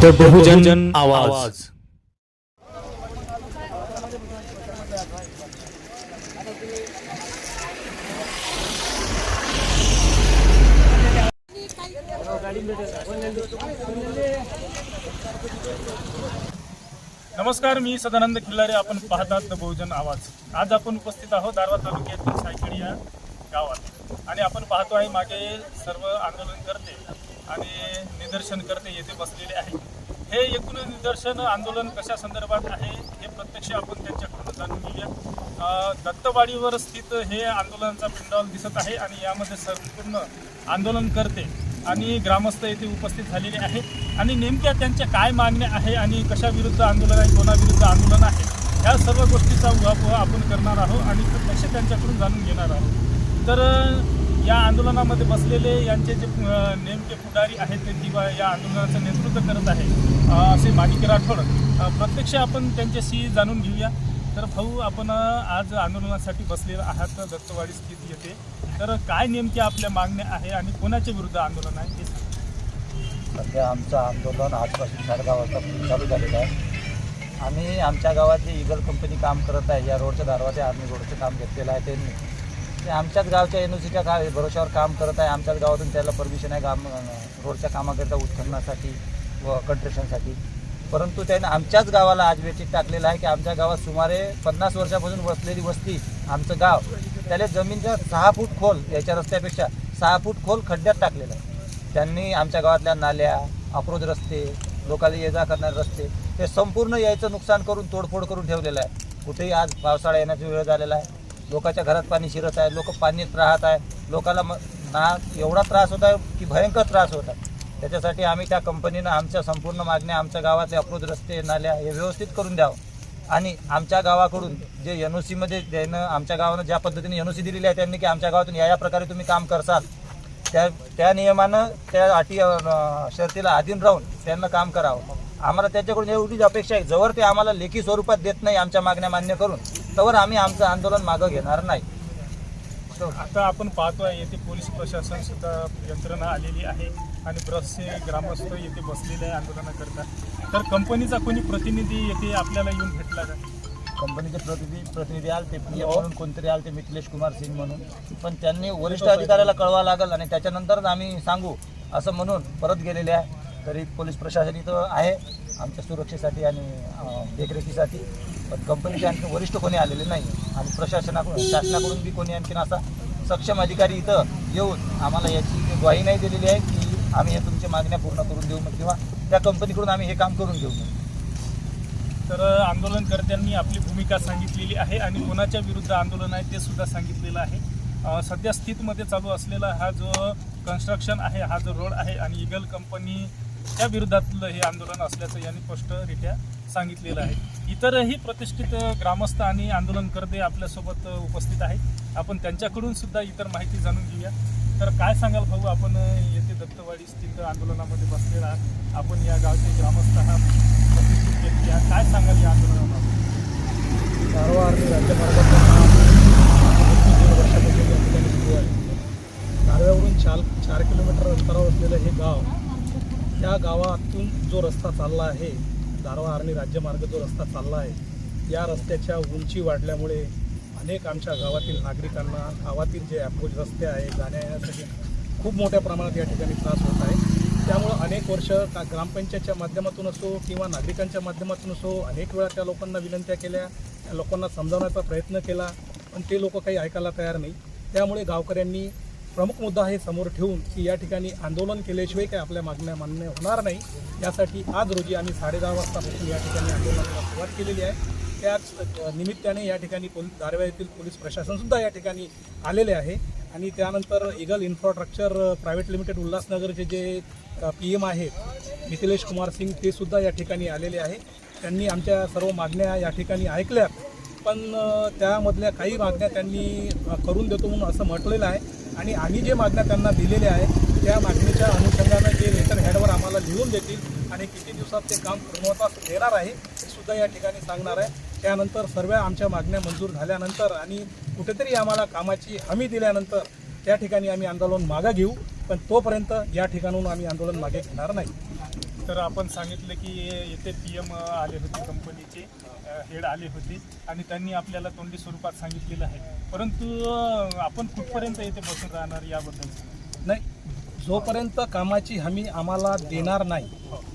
The बहुजन आवाज। नमस्कार, मी सदानंद खिल्लारे. आपण पाहतात द बहुजन आवाज. आज आपण उपस्थित आहोत दारवा तालुक्यातील सायखेडी या गावात आणि आपण पाहतो आहे मागे सर्व आंदोलनकर्ते आणि निदर्शनकर्ते येथे बसलेले आहेत. हे एकूण निदर्शन आंदोलन कशा संदर्भात आहे हे प्रत्यक्ष आपण त्यांच्याकडून जाणून घेऊया. दत्तवाडीवर स्थित हे आंदोलनाचा पिंडॉल दिसत आहे आणि यामध्ये संपूर्ण आंदोलनकर्ते आणि ग्रामस्थ येथे उपस्थित झालेले आहेत आणि नेमक्या त्यांच्या काय मागण्या आहे आणि कशाविरुद्ध आंदोलन आहे, कोणाविरुद्ध आंदोलन आहे, ह्या सर्व गोष्टीचा उहापोह आपण करणार आहोत आणि प्रत्यक्ष त्यांच्याकडून जाणून घेणार आहोत. तर या आंदोलनामध्ये बसलेले यांचे जे नेमके पुढारी आहेत किंवा या आंदोलनाचं नेतृत्व करत आहे असे माणिक राठोड, प्रत्यक्ष आपण त्यांच्याशी जाणून घेऊया. तर भाऊ, आपण आज आंदोलनासाठी बसलेला आहात दत्तवाडी स्थित येथे. तर काय नेमक्या आपल्या मागण्या आहे आणि कोणाच्या विरुद्ध आंदोलन आहे ते सांगा. सध्या आमचं आंदोलन आजपासून 10:30 वाजता चालू झालेलं आहे. आम्ही आमच्या गावात जे ईगल कंपनी काम करत आहे, या रोडच्या दारवाजे आर्मी रोडचं काम घेतलेलं आहे, ते आमच्याच गावच्या NOCच्या भरोशावर काम करत आहे. आमच्याच गावातून त्याला परमिशन आहे रोडच्या कामाकरिता उत्खननासाठी व कंस्ट्रक्शनसाठी. परंतु त्याने आमच्याच गावाला आज वेचीत टाकलेलं आहे की आमच्या गावात सुमारे 50 वर्षापासून वसलेली वस्ती आमचं गाव त्याला जमीनच्या 6 फूट खोल, याच्या रस्त्यापेक्षा 6 फूट खोल खड्ड्यात टाकलेलं आहे. त्यांनी आमच्या गावातल्या नाल्या, अप्रोच रस्ते, लोकांना ये जा करणारे रस्ते, हे संपूर्ण यायचं नुकसान करून तोडफोड करून ठेवलेलं आहे. कुठेही आज पावसाळा येण्याचा वेळ झालेला आहे. लोकांच्या घरात पाणी शिरत आहे, लोक पाण्यात राहत आहे. लोकांना ना एवढा त्रास होत आहे की भयंकर त्रास होत आहे. त्याच्यासाठी आम्ही त्या कंपनीनं आमच्या संपूर्ण मागण्या, आमच्या गावातले अप्रोच रस्ते, नाल्या हे व्यवस्थित करून द्यावं आणि आमच्या गावाकडून जे NOCमध्ये त्यानं आमच्या गावानं ज्या पद्धतीने NOC दिलेली आहे त्यांनी की आमच्या गावातून या प्रकारे तुम्ही काम करसाल, त्या नियमानं त्या अटी शर्तीला अधीन राहून त्यांना काम करावं. आम्हाला त्याच्याकडून एवढीच अपेक्षा आहे. जवळ ते आम्हाला लेखी स्वरूपात देत नाही आमच्या मागण्या मान्य करून, तवर आम्ही आमचं आंदोलन मागं घेणार नाही. आता आपण पाहतो आहे येथे पोलीस प्रशासन सुद्धा यंत्रणा आलेली आहे आणि बरेचसे ग्रामस्थ येथे बसलेले आहे आंदोलनाकरता. तर कंपनीचा कोणी प्रतिनिधी येथे आपल्याला येऊन भेटला का? कंपनीचे प्रतिनिधी आले ते म्हणून कोणतरी आले ते मिथिलेश कुमार सिंग म्हणून, पण त्यांनी वरिष्ठ अधिकाऱ्याला कळवा लागल आणि त्याच्यानंतरच आम्ही सांगू असं म्हणून परत गेलेले आहे. तरी पोलीस प्रशासन इथं आहे आमच्या सुरक्षेसाठी आणि देखरेखीसाठी, पण कंपनीचे आणखी वरिष्ठ कोणी आलेले नाही आणि प्रशासनाकडून, शासनाकडून बी कोणी आणखीन असा सक्षम अधिकारी इथं येऊन आम्हाला याची ग्वाही नाही दिलेली आहे की आम्ही हे तुमच्या मागण्या पूर्ण करून देऊ किंवा त्या कंपनीकडून आम्ही हे काम करून घेऊ. तर आंदोलनकर्त्यांनी आपली भूमिका सांगितलेली आहे आणि कोणाच्या विरुद्ध आंदोलन आहे ते सुद्धा सांगितलेलं आहे. सध्या स्थितमध्ये चालू असलेला हा जो कन्स्ट्रक्शन आहे, हा जो रोड आहे आणि ईगल कंपनी त्या विरोधातलं हे आंदोलन असल्याचं यांनी स्पष्टरित्या सांगितलेलं आहे. इतरही प्रतिष्ठित ग्रामस्थ आणि आंदोलनकर्ते आपल्यासोबत उपस्थित आहेत. आपण त्यांच्याकडून सुद्धा इतर माहिती जाणून घेऊया. तर काय सांगाल भाऊ, आपण येथे दत्तवाडी स्थित आंदोलनामध्ये बसलेला आहात, आपण या गावचे ग्रामस्थ आहात, प्रतिष्ठित व्यक्ती आहात, काय सांगाल या आंदोलनाबाबत? दारवा आर्मी राज्यमार्गाचा वर्षापासून या ठिकाणी सुरू आहे. दारव्यावरून 4 किलोमीटर अंतरावर असलेलं हे गाव, त्या गावातून जो रस्ता चालला आहे, दारवा आर्मी राज्यमार्ग जो रस्ता चालला आहे, या रस्त्याच्या उंची वाढल्यामुळे अनेक आमच्या गावातील नागरिकांना, गावातील जे अप्रोच रस्ते आहे जाण्या येण्यासाठी खूप मोठ्या प्रमाणात या ठिकाणी त्रास होत आहे. त्यामुळं अनेक वर्ष ग्रामपंचायतच्या माध्यमातून असो किंवा नागरिकांच्या माध्यमातून असो अनेक वेळा त्या लोकांना विनंत्या केल्या, त्या लोकांना समजावण्याचा प्रयत्न केला, पण ते लोक काही ऐकायला तयार नाही. त्यामुळे गावकऱ्यांनी प्रमुख मुद्दा हे समोर ठेवून की या ठिकाणी आंदोलन केल्याशिवाय काही आपल्या मागण्या मान्य होणार नाही, यासाठी आज रोजी आम्ही 10:30 वाजतापासून या ठिकाणी आंदोलनाला सुरुवात केलेली आहे. त्याच निमित्ताने या ठिकाणी दारव्या येथील पोलीस प्रशासनसुद्धा या ठिकाणी आलेले आहे आणि त्यानंतर ईगल इन्फ्रास्ट्रक्चर प्रायव्हेट लिमिटेड उल्हासनगरचे जे PM आहेत मिथिलेश कुमार सिंग, ते सुद्धा या ठिकाणी आलेले आहे. त्यांनी आमच्या सर्व मागण्या या ठिकाणी ऐकल्या, पण त्यामधल्या काही मागण्या त्यांनी करून देतो म्हणून असं म्हटलेलं आहे आणि आम्ही जे मागण्या त्यांना दिलेल्या आहे त्या मागणीच्या अनुषंगानं जे लेटर हेडवर आम्हाला लिहून देतील आणि किती दिवसात ते काम पूर्णत्वास येणार आहे हे सुद्धा या ठिकाणी सांगणार आहे. त्यानंतर सर्व आमच्या मागण्या मंजूर झाल्यानंतर आणि कुठेतरी आम्हाला कामाची हमी दिल्यानंतर त्या ठिकाणी आम्ही आंदोलन मागे घेऊ, पण तोपर्यंत या ठिकाणाहून आम्ही आंदोलन मागे घेणार नाही. तर आपण सांगितलं की येथे PM आले होते, कंपनीचे हेड आले होते आणि त्यांनी आपल्याला तोंडी स्वरूपात सांगितलेलं आहे. परंतु आपण कुठपर्यंत येथे बसून राहणार याबद्दल? नाही, जोपर्यंत कामाची हमी आम्हाला देणार नाही,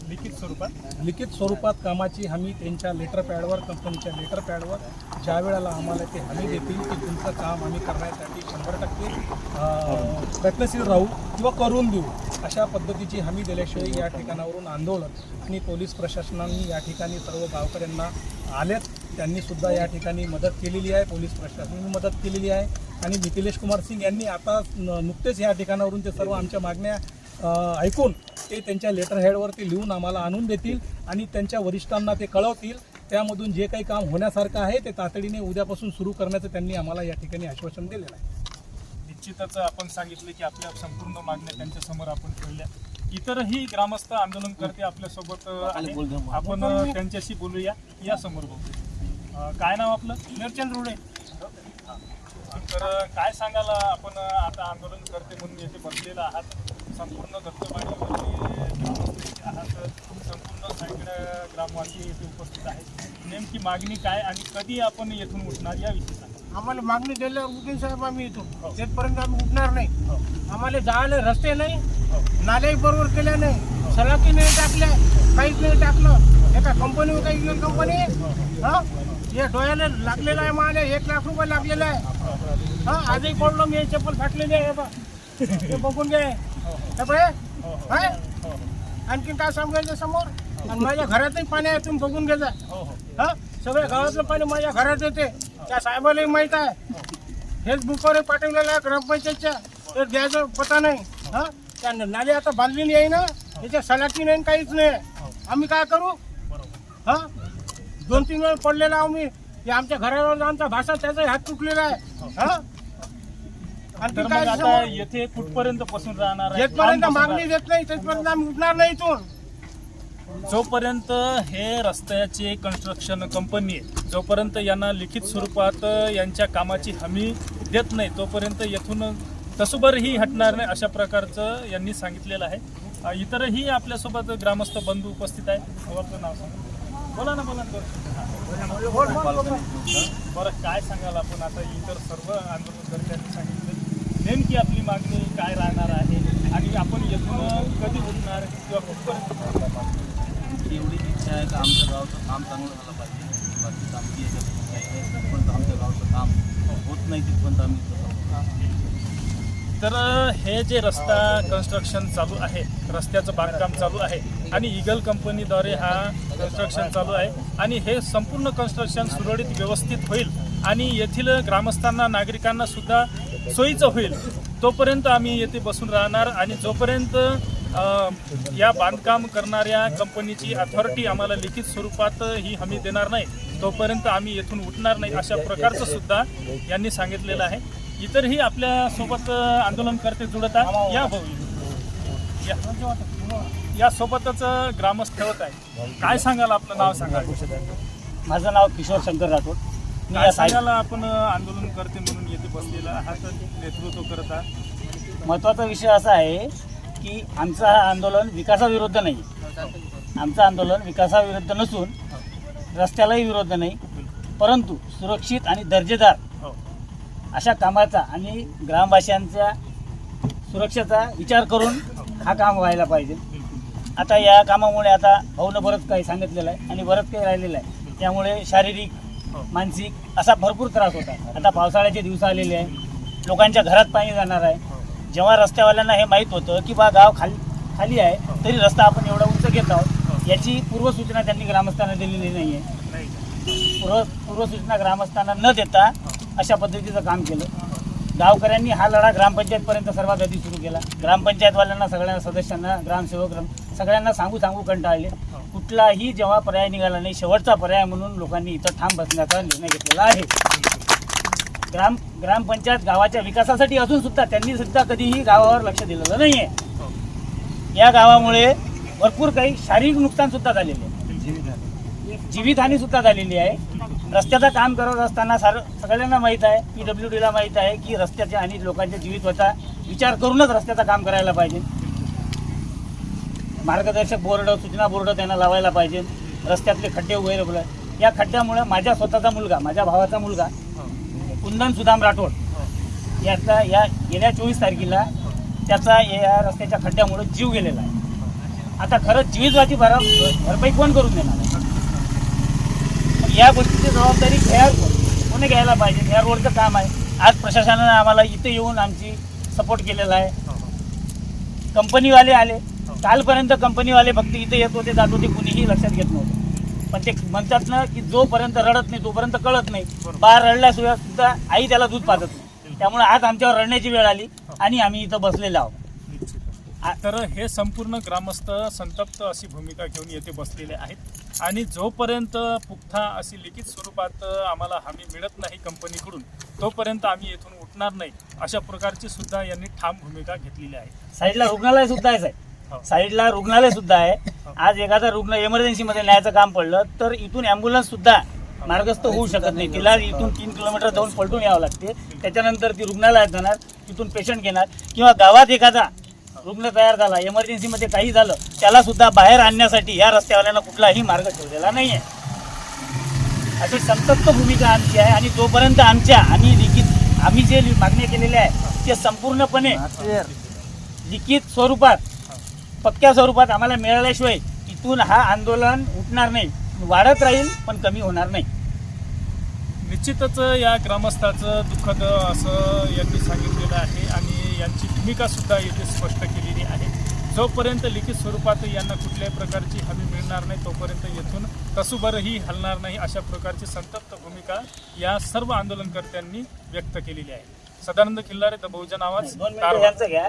लिखित स्वरूपात कामाची हमी त्यांच्या लेटर पॅडवर, कंपनीच्या लेटर पॅडवर ज्या वेळेला आम्हाला ते हमी देतील की तुमचं काम आम्ही करण्यासाठी 100% प्रयत्नशील राहू किंवा करून देऊ, अशा पद्धतीची हमी दिल्याशिवाय या ठिकाणावरून आंदोलन आणि पोलीस प्रशासनाने या ठिकाणी सर्व गावकऱ्यांना आलेत, त्यांनीसुद्धा या ठिकाणी मदत केलेली आहे, पोलीस प्रशासनाने मदत केलेली आहे आणि मिथिलेश कुमार सिंग यांनी आता नुकतेच या ठिकाणावरून ते सर्व आमच्या मागण्या ऐकून ते त्यांच्या लेटर हेडवरती लिहून आम्हाला आणून देतील आणि त्यांच्या वरिष्ठांना ते कळवतील. त्यामधून जे काही काम होण्यासारखं आहे ते तातडीने उद्यापासून सुरू करण्याचं त्यांनी आम्हाला या ठिकाणी आश्वासन दिलेलं आहे. निश्चितच आपण सांगितलं की आपल्या संपूर्ण मागण्या त्यांच्यासमोर आपण ठेवल्या. इतरही ग्रामस्थ आंदोलनकर्ते आपल्यासोबत आले, आपण त्यांच्याशी बोलूया. या समोर बघू. काय नाव आपलं? नरचंद रोडे. तर काय सांगाल, आपण आता आंदोलनकर्ते म्हणून येथे बसलेला आहात, संपूर्ण दत्तवाडीमध्ये आहात, संपूर्ण सगळ्या ग्रामवासी येथे उपस्थित आहेत. नेमकी मागणी काय आणि कधी आपण येथून उठणार याविषयी सांगा. आम्हाला मागणी द्यायला उठून साहेब आम्ही येतो, तेथपर्यंत आम्ही उठणार नाही. आम्हाला जायला रस्ते नाही, नाले बरोबर केल्या नाही, सलाकी नाही टाकल्या, काहीच नाही टाकलं. एका कंपनीवर काही गेली कंपनी हे डोळ्याला लागलेलं आहे, मला 1 लाख रुपये लागलेला आहे. आजही पडलो मी, चप्पल फाटलेली आहे बा, हे बघून घे. आणखीन काय सांगायचं समोर? आणि माझ्या घरातही पाणी आहे, तुम्ही बघून घे जा. सगळ्या गावातलं पाणी माझ्या घरात येते, त्या साहेबालाही माहीत आहे. फेसबुकवर पाठवलेलं आहे ग्रामपंचायतच्या, तर द्यायचं पता नाही. त्या नाली आता बांधली नाही ना, त्याच्या सलाकी नाही, काहीच नाही. आम्ही काय करू? 2-3 वेळ पडलेला आम्ही, आमच्या घरावर आमचा भाषा त्याचा हात तुटलेला आहे. तर मग आता येथे कुठपर्यंत बसून राहणार? जेथपर्यंत मागणी देत नाही तेथपर्यंत आम्ही उठणार नाही इथून. जोपर्यंत हे रस्त्याची कन्स्ट्रक्शन कंपनी आहे, जोपर्यंत यांना लिखित स्वरूपात यांच्या कामाची हमी देत नाही, तोपर्यंत येथून तसुभरही हटणार नाही, अशा प्रकारचं यांनी सांगितलेलं आहे. इतरही आपल्यासोबत ग्रामस्थ बंधू उपस्थित आहेत. आपलं नाव सांगा. बोला ना, बोला ना. बरं, काय सांगाल आपण आता? इतर सर्व आंदोलनकर्त्यांनी सांगितलं नेमकी आपली मागणी काय राहणार आहे आणि आपण येथून कधी उठणार किंवा कुठपर्यंत? एवढी इच्छा आहे का आमच्या गावचं काम चांगलं झालं पाहिजे. बाकी आमची याच्यात आमच्या गावचं काम होत नाही तिथपर्यंत आम्ही. तर हे जे रस्ता कन्स्ट्रक्शन चालू आहे, रस्त्याचं बांधकाम चालू आहे आणि ईगल कंपनीद्वारे हा कन्स्ट्रक्शन चालू आहे आणि हे संपूर्ण कन्स्ट्रक्शन सुरळीत व्यवस्थित होईल आणि येथील ग्रामस्थांना, नागरिकांना सुद्धा सोयीचं होईल, तोपर्यंत आम्ही येथे बसून राहणार. आणि जोपर्यंत या बांधकाम करणाऱ्या कंपनीची अथॉरिटी आम्हाला लिखित स्वरूपात ही हमी देणार नाही, तोपर्यंत आम्ही येथून उठणार नाही, अशा प्रकारचं सुद्धा यांनी सांगितलेलं आहे. इतरही आपल्या सोबत आंदोलनकर्ते जुळत आहेत. या सोबतच ग्रामस्थ ठेवत आहे. काय सांगाल, आपलं नाव सांगा. माझं नाव किशोर शंकर राठोड. काय सांगाल, आपण आंदोलनकर्ते म्हणून येथे बसलेला आहात, नेतृत्व करत आहात. महत्त्वाचा विषय असा आहे की आमचं आंदोलन विकासाविरुद्ध नाही, आमचं आंदोलन विकासाविरुद्ध नसून रस्त्यालाही विरोध नाही, परंतु सुरक्षित आणि दर्जेदार अशा कामाचा आणि ग्रामवासियांच्या सुरक्षेचा विचार करून हा काम व्हायला पाहिजे. आता या कामामुळे आता भाऊनं बरंच काही सांगितलेलं आहे आणि बरंच काही राहिलेलं आहे, त्यामुळे शारीरिक, मानसिक असा भरपूर त्रास होता. आता पावसाळ्याचे दिवस आलेले आहे, लोकांच्या घरात पाणी जाणार आहे. जेव्हा रस्त्यावाल्यांना हे माहीत होतं की बा गाव खाली आहे तरी रस्ता आपण एवढा उंच घेत आहोत, याची पूर्वसूचना त्यांनी ग्रामस्थांना दिलेली नाही आहे. पूर्वसूचना ग्रामस्थांना न देता अशा पद्धतीचं काम केलं. गावकऱ्यांनी हा लढा ग्रामपंचायतपर्यंत सर्वात आधी सुरू केला. ग्रामपंचायतवाल्यांना, सगळ्या सदस्यांना, ग्रामसेवक सगळ्यांना सांगू कंटाळले. कुठलाही जेव्हा पर्याय निघाला नाही, शेवटचा पर्याय म्हणून लोकांनी इथं ठाम बसण्याचा निर्णय घेतलेला आहे. ग्रामपंचायत गावाच्या विकासासाठी असून सुद्धा त्यांनी सुद्धा कधीही गावावर लक्ष दिलेलं नाही आहे. या गावामुळे भरपूर काही शारीरिक नुकसान सुद्धा झालेले आहे, जीवितहानी सुद्धा झालेली आहे. रस्त्याचं काम करत असताना सगळ्यांना माहीत आहे, PWDला माहीत आहे की रस्त्याच्या आणि लोकांच्या जीवितवाचा विचार करूनच रस्त्याचं काम करायला पाहिजे. मार्गदर्शक बोर्ड, सूचना बोर्ड त्यांना लावायला पाहिजे. रस्त्यातले खड्डे वगैरे बोला, या खड्ड्यामुळे माझ्या स्वतःचा मुलगा, माझ्या भावाचा मुलगा कुंदन सुदाम राठोड याचा या गेल्या 24 तारखेला त्याचा या रस्त्याच्या खड्ड्यामुळे जीव गेलेला आहे. आता खरंच जीवितवाची भरपाई कोण करून देणार आहे? या गोष्टीची जबाबदारी कोणी घ्यायला पाहिजे? या रोडचं काम आहे. आज प्रशासनाने आम्हाला इथे येऊन आमची सपोर्ट केलेला आहे. कंपनीवाले आले, कालपर्यंत कंपनीवाले फक्त इथे येत होते, जात होते, कुणीही लक्षात घेत नव्हतं. पण ते म्हणतात ना की जोपर्यंत रडत नाही तोपर्यंत कळत नाही. बाळ रडल्याशिवाय सुद्धा आई त्याला दूध पाजत नाही. त्यामुळे आज आमच्यावर रडण्याची वेळ आली आणि आम्ही इथं बसलेलो आहोत. तर हे संपूर्ण ग्रामस्थ संतप्त अशी भूमिका घेऊन येथे बसलेले आहेत आणि जोपर्यंत पुख्ता अशी लिखित स्वरूपात आम्हाला हमी मिळत नाही कंपनीकडून, तोपर्यंत आम्ही येथून उठणार नाही, अशा प्रकारची सुद्धा यांनी ठाम भूमिका घेतलेली आहे. साईडला रुग्णालय सुद्धा आहे साहेब, साईडला रुग्णालय सुद्धा आहे. आज एखादा रुग्ण इमर्जन्सीमध्ये न्यायचं काम पडलं तर इथून ॲम्ब्युलन्स सुद्धा मार्गस्थ होऊ शकत नाही. तिला इथून 3 किलोमीटर जाऊन पलटून यावं लागते. त्याच्यानंतर ती रुग्णालयात जाणार, तिथून पेशंट घेणार, किंवा गावात एखादा रुग्ण तयार झाला, इमर्जन्सीमध्ये काही झालं, त्याला सुद्धा बाहेर आणण्यासाठी या रस्त्यावाल्यांना कुठलाही मार्ग ठेवलेला नाही आहे. अशी संतप्त भूमिका आमची आहे. आणि जोपर्यंत आम्ही जे मागण्या केलेल्या आहे ते संपूर्णपणे लिखित स्वरूपात, पक्क्या स्वरूपात आम्हाला मिळाल्याशिवाय इथून हा आंदोलन उठणार नाही. वाढत राहील पण कमी होणार नाही. निश्चितच या ग्रामस्थाचं दुःखद असं यांनी सांगितलेलं आहे आणि यांची भूमिका सुद्धा येथे स्पष्ट केलेली आहे. जोपर्यंत लिखित स्वरूपात यांना कुठल्याही प्रकारची हमी मिळणार नाही तोपर्यंत येथून कसुभरही हलणार नाही, अशा प्रकारची संतप्त भूमिका या सर्व आंदोलनकर्त्यांनी व्यक्त केलेली आहे. सदानंद खिल्लारे, द बहुजन आवाज, दोन मिनिटं यांचं घ्या.